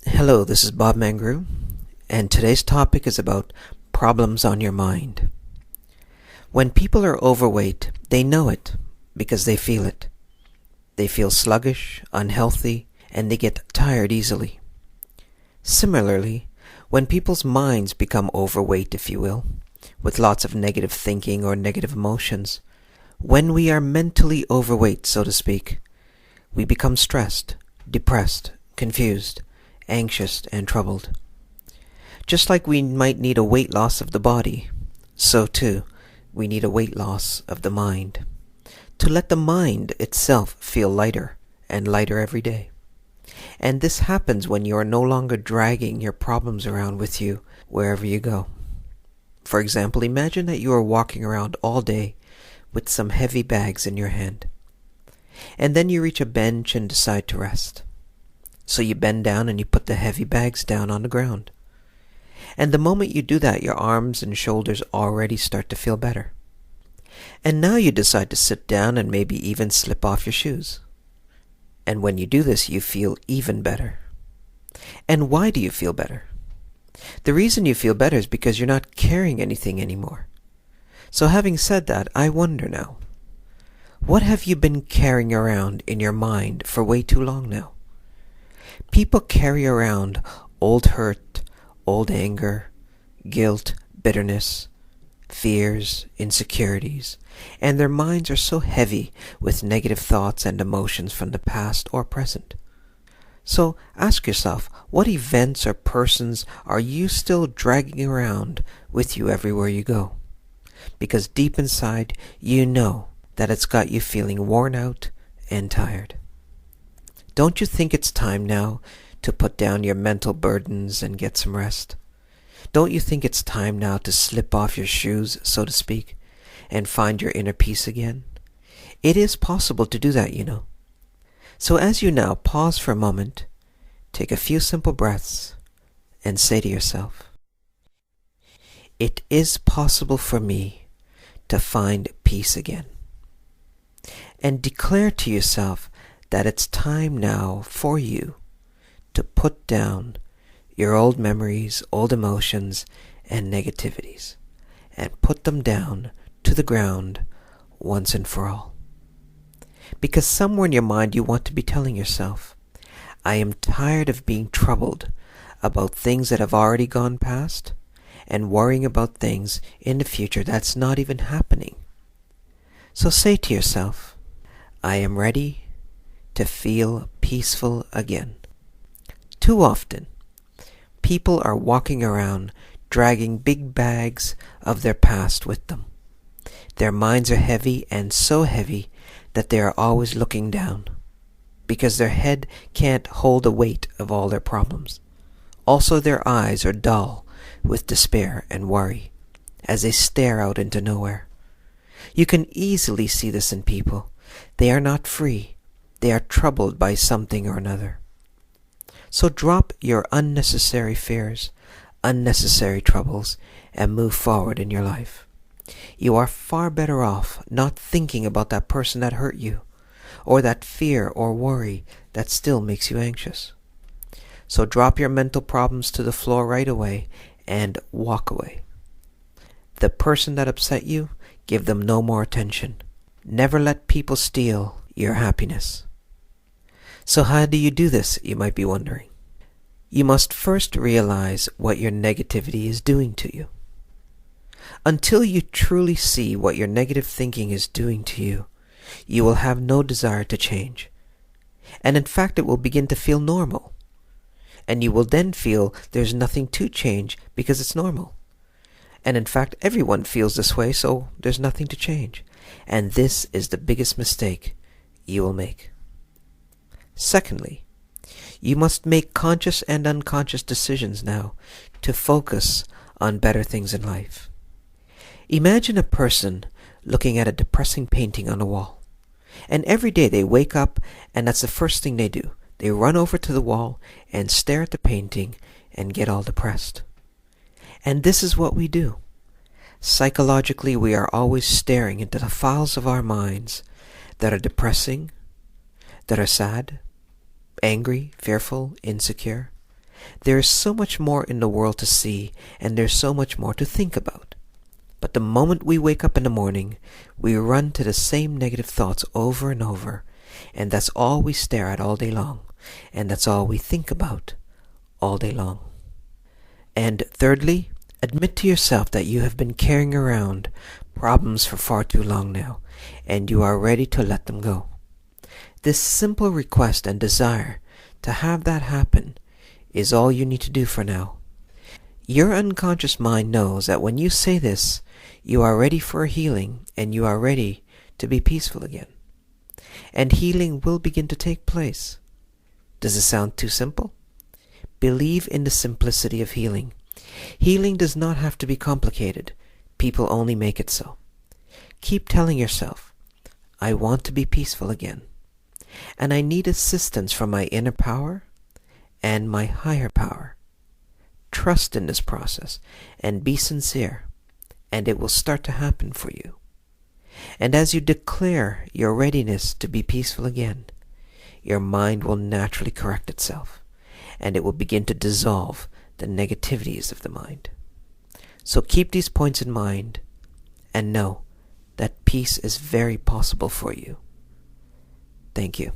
Hello, this is Bob Mangru, and today's topic is about problems on your mind. When people are overweight, they know it because they feel it. They feel sluggish, unhealthy, and they get tired easily. Similarly, when people's minds become overweight, if you will, with lots of negative thinking or negative emotions, when we are mentally overweight, so to speak, we become stressed, depressed, confused, anxious, and troubled. Just like we might need a weight loss of the body, so too we need a weight loss of the mind, to let the mind itself feel lighter and lighter every day. And this happens when you are no longer dragging your problems around with you wherever you go. For example, imagine that you are walking around all day with some heavy bags in your hand, and then you reach a bench and decide to rest. So you bend down and you put the heavy bags down on the ground. And the moment you do that, your arms and shoulders already start to feel better. And now you decide to sit down and maybe even slip off your shoes. And when you do this, you feel even better. And why do you feel better? The reason you feel better is because you're not carrying anything anymore. So having said that, I wonder now, what have you been carrying around in your mind for way too long now? People carry around old hurt, old anger, guilt, bitterness, fears, insecurities, and their minds are so heavy with negative thoughts and emotions from the past or present. So ask yourself, what events or persons are you still dragging around with you everywhere you go? Because deep inside, you know that it's got you feeling worn out and tired. Don't you think it's time now to put down your mental burdens and get some rest? Don't you think it's time now to slip off your shoes, so to speak, and find your inner peace again? It is possible to do that, you know. So as you now pause for a moment, take a few simple breaths, and say to yourself, it is possible for me to find peace again. And declare to yourself that it's time now for you to put down your old memories, old emotions, and negativities, and put them down to the ground once and for all. Because somewhere in your mind you want to be telling yourself, I am tired of being troubled about things that have already gone past and worrying about things in the future that's not even happening. So say to yourself, I am ready to feel peaceful again. Too often, people are walking around dragging big bags of their past with them. Their minds are heavy, and so heavy that they are always looking down, because their head can't hold the weight of all their problems. Also, their eyes are dull with despair and worry as they stare out into nowhere. You can easily see this in people. They are not free. They are troubled by something or another. So drop your unnecessary fears, unnecessary troubles, and move forward in your life. You are far better off not thinking about that person that hurt you, or that fear or worry that still makes you anxious. So drop your mental problems to the floor right away and walk away. The person that upset you, give them no more attention. Never let people steal your happiness. So how do you do this, you might be wondering? You must first realize what your negativity is doing to you. Until you truly see what your negative thinking is doing to you, you will have no desire to change. And in fact, it will begin to feel normal. And you will then feel there's nothing to change because it's normal. And in fact, everyone feels this way, so there's nothing to change. And this is the biggest mistake you will make. Secondly, you must make conscious and unconscious decisions now to focus on better things in life. Imagine a person looking at a depressing painting on a wall. And every day they wake up and that's the first thing they do. They run over to the wall and stare at the painting and get all depressed. And this is what we do. Psychologically, we are always staring into the files of our minds that are depressing, that are sad, angry, fearful, insecure. There is so much more in the world to see, and there's so much more to think about. But the moment we wake up in the morning, we run to the same negative thoughts over and over, and that's all we stare at all day long, and that's all we think about all day long. And thirdly, admit to yourself that you have been carrying around problems for far too long now, and you are ready to let them go. This simple request and desire to have that happen is all you need to do for now. Your unconscious mind knows that when you say this, you are ready for a healing and you are ready to be peaceful again. And healing will begin to take place. Does it sound too simple? Believe in the simplicity of healing. Healing does not have to be complicated. People only make it so. Keep telling yourself, I want to be peaceful again. And I need assistance from my inner power and my higher power. Trust in this process and be sincere, and it will start to happen for you. And as you declare your readiness to be peaceful again, your mind will naturally correct itself, and it will begin to dissolve the negativities of the mind. So keep these points in mind, and know that peace is very possible for you. Thank you.